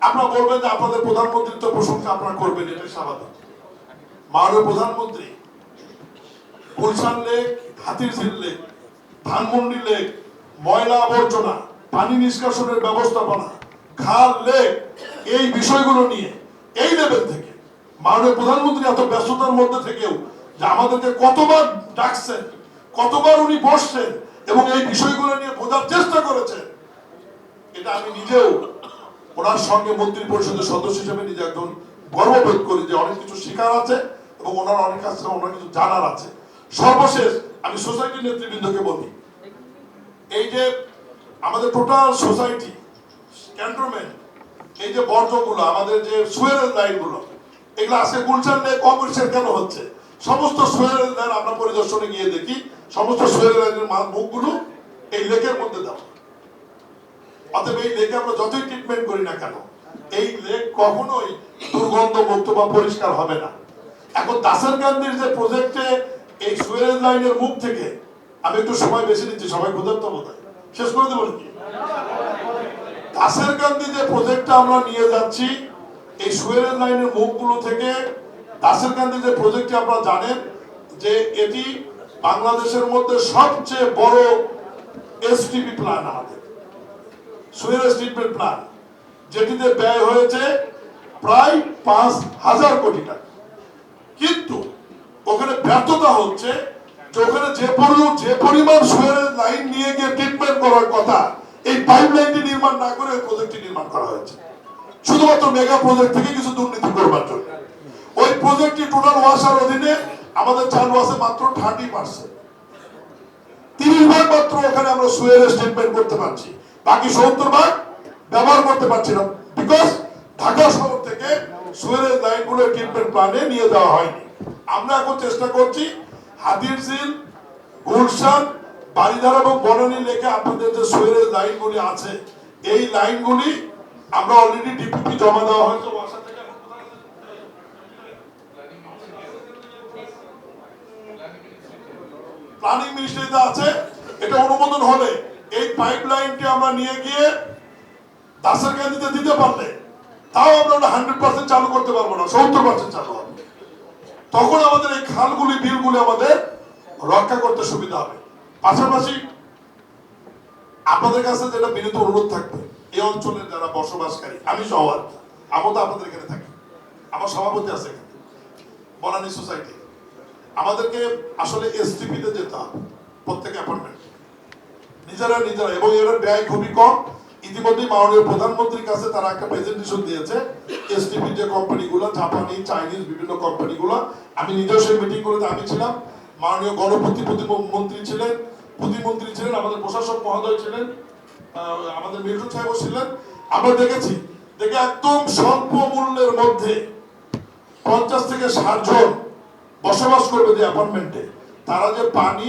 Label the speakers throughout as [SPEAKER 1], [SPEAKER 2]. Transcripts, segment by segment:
[SPEAKER 1] আপনারা বলবেন যে আপনাদের প্রধানমন্ত্রীর তো প্রশংসা আপনারা করবেন, এটা স্বাভাবিক। মাননীয় প্রধানমন্ত্রী Gulshan lake, Hatirjheel lake, Dhanmondi lake, ময়লা আবর্জনা, পানি নিষ্কাশনের ব্যবস্থাপনা, খাল, লেক, এই বিষয়গুলো নিয়ে এই লেভেল থেকে মাননীয় প্রধানমন্ত্রী এত ব্যস্ততার মধ্যে থেকেও যে আমাদেরকে কতবার ডাকছেন, কতবার উনি বসছেন এবং এই বিষয়গুলো নিয়ে বোঝার চেষ্টা করেছেন, এটা আমি নিজেও ওনার সঙ্গে মন্ত্রী পরিষদের সদস্য হিসেবে নিজে একজন গর্ববোধ করি যে অনেক কিছু শেখার আছে এবং ওনার অনেক কাছে অনেক কিছু জানার আছে। সর্বশেষ আমি সোসাইটির নেতৃবৃন্দকে বলি, এই যে আমাদের টোটাল সোসাইটি ক্যান্টনমেন্ট, এই যে বর্জ্যগুলো, আমাদের যে সুয়েরেজ লাইনগুলো, এগুলো আজকে গুলশান লেক অপরিষ্কার কেন হচ্ছে? সমস্ত সুয়েরেজ লাইন আমরা পরিদর্শনে গিয়ে দেখি, সমস্ত সুয়েরেজ লাইনের মুখগুলো এই লেকের মধ্যে দেওয়া। অতএব এই লেকে আমরা যতই ট্রিটমেন্ট করি না কেন, এই লেক কখনোই দুর্গন্ধ মুক্ত বা পরিষ্কার হবে না। এখন দাসের গান্ধীর যে প্রজেক্টে এই সুয়েরেজ লাইনের মুখ থেকে, আমি একটু সময় বেশি নিচ্ছি, সবাই ক্ষুধার্ত বোধ হয়, শেষ করে দেবো নাকি? দাসের গান্ধী যে প্রজেক্টটা আমরা নিয়ে যাচ্ছি, এই সুয়েরেজ লাইনের মুখগুলো থেকে দাসের গান্ধী যে প্রজেক্টটি আপনারা জানেন যে এটি বাংলাদেশের মধ্যে সবচেয়ে বড় এসটিপি প্ল্যান, আমাদের সুয়েরেজ ট্রিটমেন্ট প্ল্যান, যেটিতে ব্যয় হয়েছে প্রায় 5,000 কোটি টাকা। কিন্তু ওখানে ব্যর্থতা হচ্ছে যে ওখানে যে পরিমাণ সুয়েরেজ লাইন নিয়ে গিয়ে ট্রিটমেন্ট করার কথা, এই পাইপ লাইনটি নির্মাণ না করে ওই প্রজেক্টটি নির্মাণ করা হয়েছে শুধুমাত্র মেগা প্রজেক্ট থেকে কিছু দুর্নীতি করবার জন্য। ওই প্রজেক্টটি টোটাল ওয়াসার অধীনে আমাদের চালু আছে মাত্র 30%, 30% মাত্র ওখানে আমরা সুয়েরেজ ট্রিটমেন্ট করতে পারছি, বাকি 70% ব্যবহার করতে পারছি না, বিকজ ঢাকা শহর থেকে সুয়েরেজ লাইনগুলো ট্রিটমেন্ট প্ল্যানে নিয়ে যাওয়া হয়নি। আমরা এখন চেষ্টা করছি হাতিরঝিল, গুলশান, বারিধারা এবং বনানী লেকে আপনাদের যে সুয়েরেজ লাইনগুলি আছে, এই লাইনগুলি আমরা অলরেডি ডিপিপি জমা দেওয়া হয়েছে, ওয়াসা থেকে প্ল্যানিং মিনিস্ট্রিতে আছে। এটা অনুমোদন হলে এই পাইপ লাইনটি আমরা নিয়ে গিয়ে দাসের গান্ধীতে দিতে পারলে, তাও আমরা 100% চালু করতে পারবো না, 70% চালু হবে। তখন আমাদের এই খালগুলি, বিলগুলি আমাদের রক্ষা করতে সুবিধা হবে। পাশাপাশি আপনাদের কাছে যেটা বিনীত অনুরোধ থাকবে, এই অঞ্চলের যারা বসবাসকারী, আমি সহ, আমি তো আপনাদের এখানে থাকি, আমার সভাপতি আছে এখানে বনানী সোসাইটি, আমাদেরকে আসলে এসটিপিতে যেতে হবে প্রত্যেক অ্যাপার্টমেন্ট নিজেরা, এবং এর ব্যয় খুবই কম। ইতিমধ্যে মাননীয় প্রধানমন্ত্রীর কাছে তারা একটা প্রেজেন্টেশন দিয়েছে, এসটিপি যে কোম্পানিগুলো, জাপানি, চাইনিজ বিভিন্ন কোম্পানিগুলো, আমি নিজেও সেই মিটিং করে আমি ছিলাম, মাননীয় প্রতিমন্ত্রী ছিলেন, প্রতিমন্ত্রী ছিলেন, আমাদের প্রশাসক মহোদয় ছিলেন, আমাদের মিঠুন সাহেবও ছিলেন। আমরা দেখেছি, দেখে একদম স্বল্প মূল্যের মধ্যে 50 থেকে 60 জন বসবাস করবে যে অ্যাপার্টমেন্টে, তারা যে পানি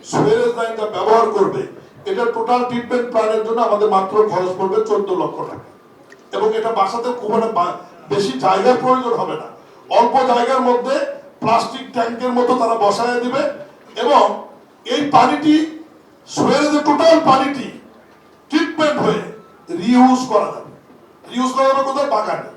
[SPEAKER 1] সুয়েরেজ লাইনটা ব্যবহার করবে, এটা টোটাল ট্রিটমেন্ট প্ল্যানের জন্য আমাদের মাত্র খরচ পড়বে 14 লক্ষ টাকা। এবং এটা বাসাতে খুব বেশি জায়গার প্রয়োজন হবে না, অল্প জায়গার মধ্যে প্লাস্টিক ট্যাঙ্কের মতো তারা বসায় দিবে, এবং এই পানিটি সুয়েরেজের টোটাল পানিটি ট্রিটমেন্ট হয়ে রিইউজ করা যাবে। রিইউজ করা যাবে কোথায়? বাগানে,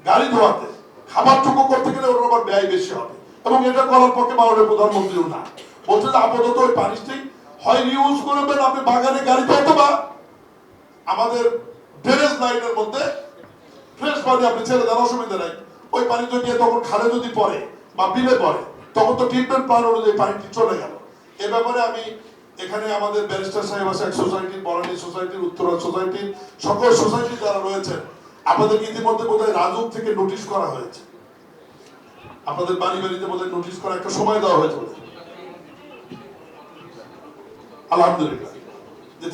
[SPEAKER 1] গাড়ি ধোয়াতে, খাবার টুকু করতে গেলে ওর আবার ব্যয় বেশি হবে, এবং এটা করার পক্ষে মাননীয় প্রধানমন্ত্রীও না বলছে যে আপাতত ওই পানিটি হয় রিইউজ করবেন আপনি বাগানে, গাড়িতে, অথবা আমাদের ড্রেনেজ লাইনের মধ্যে ফ্রেশ পানি আপনি ছেড়ে দেন, অসুবিধা নাই। ওই পানি যদি তখন খালে যদি পড়ে বা বিলে পড়ে, তখন তো ট্রিটমেন্ট প্ল্যান অনুযায়ী পানিটি চলে গেল। এ ব্যাপারে আমি এখানে আমাদের ব্যারিস্টার সাহেব আছে, এক সোসাইটির, বনানী সোসাইটির, উত্তরা সোসাইটির, সকল সোসাইটি যারা রয়েছেন, আপনাদেরকে ইতিমধ্যে বোধহয় রাজুক থেকে নোটিশ করা হয়েছে, আপনাদের বাড়ি বাড়িতে বোধহয় নোটিশ করা একটা সময় দেওয়া হয়েছে বোধহয়। আলহামদুলিল্লাহ,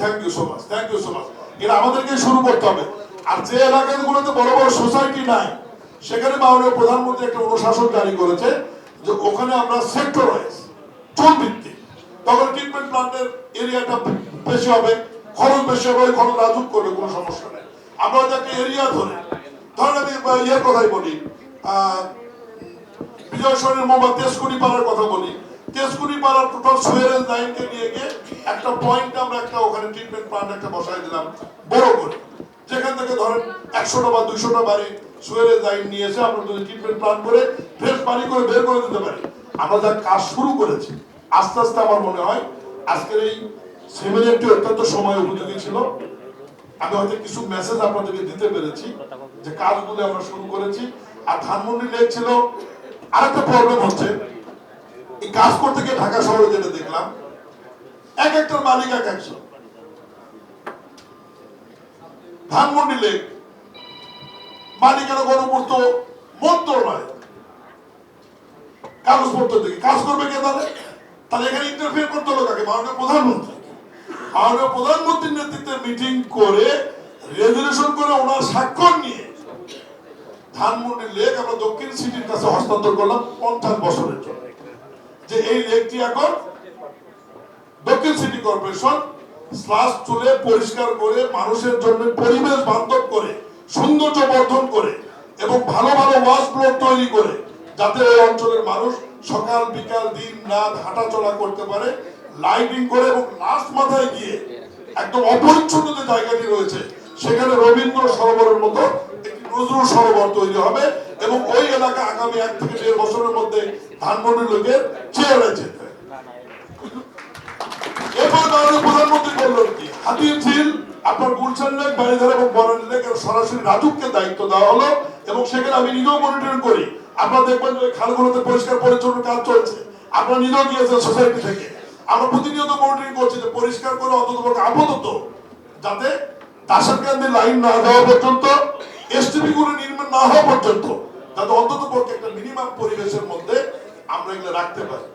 [SPEAKER 1] thank you so much, thank you so much. এটা আমাদেরকে শুরু করতে হবে। আর যে এলাকাগুলোতে বড় বড় সোসাইটি নাই, সেখানে মাননীয় প্রধানমন্ত্রী একটা অনুশাসন জারি করেছে যে ওখানে আমরা সেক্টর ওয়াইজ, জোন ভিত্তিক, তখন ট্রিটমেন্ট প্ল্যান্টের এরিয়াটা বেশি হবে, খরচ বেশি হবে, ওই খরচ রাজুক করবে, কোনো সমস্যা নেই। আমরা ওই একটা এরিয়া ধরে, ধরেন আমি ইয়ের কথাই বলি, বিজয় সরণির মোবা তেজকুনি পাড়ার কথা বলি, তেজকুনি পাড়ার টোটাল সুয়েরেজ লাইনকে নিয়ে গিয়ে একটা পয়েন্ট আমরা একটা ওখানে ট্রিটমেন্ট প্ল্যান্ট একটা বসাই দিলাম বড় করে, যেখান থেকে ধরেন 100টা বা 200টা বাড়ি সুয়েরেজ লাইন নিয়ে এসে আমরা যদি ট্রিটমেন্ট প্ল্যান করে ফ্রেশ পানি করে বের করে দিতে পারি। আমরা যা কাজ শুরু করেছি আস্তে আস্তে আমার মনে হয় আজকের এই সেমিনারটি অত্যন্ত সময় উপযোগী ছিল। আমি হয়তো কিছু মেসেজ আপনাদেরকে দিতে পেরেছি যে কাজগুলো আমরা শুরু করেছি। আর ধানমন্ডি লেক ছিল আরেকটা প্রবলেম হচ্ছে এই কাজ করতে গিয়ে ঢাকা শহরে যেটা দেখলাম এক একটার মালিক এক একশো। ধানমন্ডি লেক মালিকেরা গণপূর্ত মন্ত্রণালয় কাগজপত্র থেকে কাজ করবে কে তাহলে? তাহলে এখানে ইন্টারফেয়ার করতে হলো কাকে? মাননীয় প্রধানমন্ত্রী। মাননীয় প্রধানমন্ত্রীর নেতৃত্বে মিটিং করে রেজুলেশন করে ওনার স্বাক্ষর নিয়ে ধানমন্ডি লেক আমরা দক্ষিণ সিটির কাছে হস্তান্তর করলাম 50 বছরের জন্য, যে এই লেকটি এখন দক্ষিণ সিটি কর্পোরেশন স্লাস তুলে পরিষ্কার করে মানুষের জন্য পরিবেশ বান্ধব করে সৌন্দর্য বর্ধন করে এবং ভালো ভালো ওয়াশ ব্লক তৈরি করে যাতে এই অঞ্চলের মানুষ সকাল বিকাল দিন রাত হাঁটাচলা করতে পারে, লাইটিং করে এবং লাস্ট মাথায় গিয়ে একদম অপরিচ্ছন্ন যে জায়গাটি রয়েছে সেখানে রবীন্দ্র সরোবরের মতো একটি নজরুল সরোবর তৈরি হবে এবং ওই এলাকা আগামী 1 থেকে 1.5 বছরের মধ্যে ধানমন্ডি লোকের চেয়ারে যেতে। এরপর মাননীয় প্রধানমন্ত্রী বললেন কি হাতির ঝিল আপনার গুলশান লেক বাড়িধারা এবং বনানী লেকের সরাসরি রাজুককে দায়িত্ব দেওয়া হলো এবং সেখানে আমি নিজেও মনিটরিং করি। আপনারা দেখবেন যে খালগুলোতে পরিষ্কার পরিচ্ছন্ন কাজ চলছে, আপনারা নিজেও গিয়েছেন সোসাইটি থেকে। আমরা প্রতিনিয়ত মনিটরিং করছি যে পরিষ্কার করে অন্তত আপাতত যাতে দাসেরকান্দি লাইন না দেওয়া পর্যন্ত এসটিপি গুলো নির্মাণ না হওয়া পর্যন্ত যাতে অন্তত পক্ষে একটা মিনিমাম পরিবেশের মধ্যে আমরা এগুলো রাখতে পারি।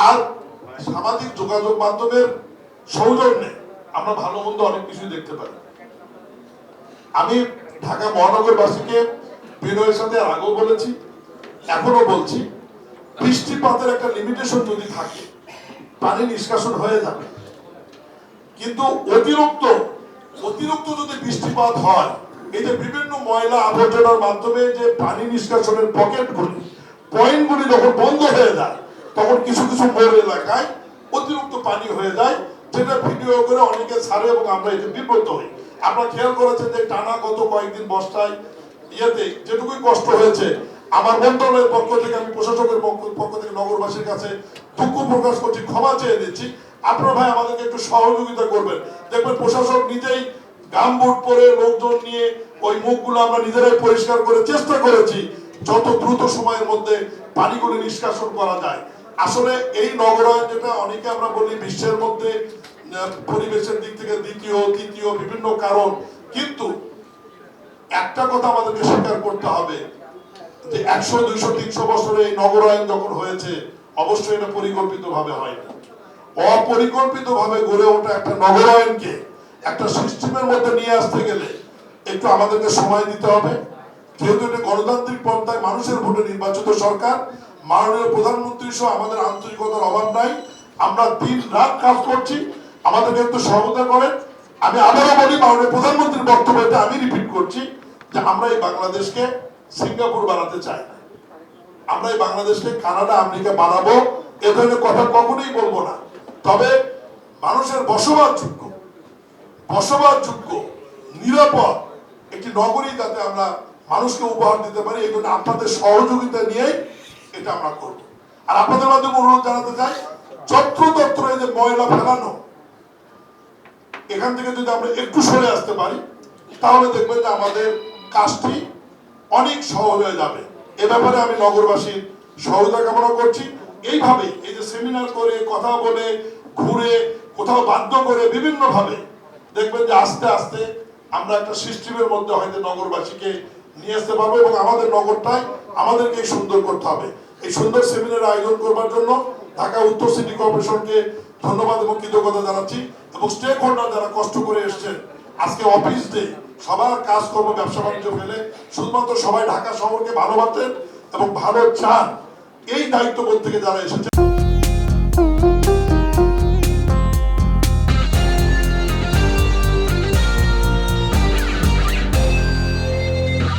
[SPEAKER 1] আর সামাজিক যোগাযোগ মাধ্যমের সৌজন্যে আমরা ভালো মন্দ অনেক কিছু দেখতে পাই। আমি ঢাকা মহানগরবাসীকে বিনয়ের সাথে আগেও বলেছি এখনো বলছি, বৃষ্টিপাতের একটা লিমিটেশন যদি থাকে পানি নিষ্কাশন হয়ে যাবে, কিন্তু অতিরিক্ত যদি বৃষ্টিপাত হয় এই যে বিভিন্ন ময়লা আবর্জনার মাধ্যমে যে পানি নিষ্কাশনের পয়েন্টগুলি যখন বন্ধ হয়ে যায় তখন কিছু কিছু মোড় এলাকায় অতিরিক্ত পানি হয়ে যায়, যেটা ভিডিও করে অনেকে ছাড়ে এবং আমরা এতে বিব্রত হই। আপনারা খেয়াল করেছেন যে টানা গত কয়েকদিন বর্ষায় ইয়েতে যেটুকুই কষ্ট হয়েছে আমার মন্ত্রণালয়ের পক্ষ থেকে আমি প্রশাসকের পক্ষ থেকে নগরবাসীর কাছে দুঃখ প্রকাশ করছি, ক্ষমা চেয়ে দিচ্ছি। আপনারা ভাই আমাদেরকে একটু সহযোগিতা করবেন। দেখবেন প্রশাসক নিজেই গামবুট পরে লোকজন নিয়ে ওই মুখগুলো আমরা নিজেরাই পরিষ্কার করে চেষ্টা করেছি যত দ্রুত সময়ের মধ্যে পানিগুলো নিষ্কাশন করা যায়। আসলে এই নগরায়ন যেটা অনেকে আমরা বলি বিশ্বের মধ্যে পরিবেশের দিক থেকে দ্বিতীয় তৃতীয় বিভিন্ন কারণ, কিন্তু একটা কথা আমাদেরকে স্বীকার করতে হবে যে 100, 200, 300 বছরে এই নগরায়ন যখন হয়েছে অবশ্যই এটা পরিকল্পিত ভাবে হয়নি। অপরিকল্পিত ভাবে গড়ে ওঠা একটা নগরায়নকে একটা সিস্টেমের মধ্যে নিয়ে আসতে গেলে একটু আমাদেরকে সময় দিতে হবে। যেহেতু এটা গণতান্ত্রিক পন্থায় মানুষের ভোটে নির্বাচিত সরকার, মাননীয় প্রধানমন্ত্রী সহ আমাদের আন্তরিকতার অভাব নাই। আমরা দিন রাত কাজ করছি, আমাদেরকে একটু সহযোগিতা করেন। আমি আবারও বলি মাননীয় প্রধানমন্ত্রীর বক্তব্যটা আমি রিপিট করছি যে আমরা এই বাংলাদেশকে সিঙ্গাপুর বানাতে চাই না, আমরা এই বাংলাদেশকে কানাডা আমেরিকা বানাবো এ ধরনের কথা কখনোই বলবো না। তবে মানুষের বসবাসযোগ্য নিরাপদ একটি নগরী যাতে আমরা মানুষকে উপহার দিতে পারি, এই জন্য আপনাদের সহযোগিতা নিয়ে এটা আমরা করব। আর আপনাদের মাধ্যমে অনুরোধ জানাতে চাই যত্রতত্র এই যে ময়লা ফেলানো এখান থেকে যদি আমরা একটু সরে আসতে পারি তাহলে দেখবেন যে আমাদের কাজটি অনেক সহজ হয়ে যাবে। এ ব্যাপারে আমি নগরবাসীর সহযোগিতা কামনা করছি। এইভাবে এই যে সেমিনার করে কথা বলে ঘুরে কোথাও বাধ্য করে বিভিন্ন ভাবে দেখবেন যে আস্তে আস্তে আমরা একটা সিস্টেমের মধ্যে হয়তো নগরবাসীকে নিয়ে আসতে পারবো এবং আমাদের নগরটাই আমাদেরকে সুন্দর করতে হবে। এই সুন্দর সেমিনার আয়োজন করবার জন্য ঢাকা উত্তর সিটি কর্পোরেশনকে ধন্যবাদ এবং কৃতজ্ঞতা জানাচ্ছি এবং স্টেক হোল্ডার যারা কষ্ট করে এসছেন আজকে অফিস ডে সবার কাজকর্ম ব্যবসা বাণিজ্য ফেলে শুধুমাত্র সবাই ঢাকা শহরকে ভালোবাসেন এবং ভালো চান, এই দায়িত্ববোধ থেকে যারা এসেছেন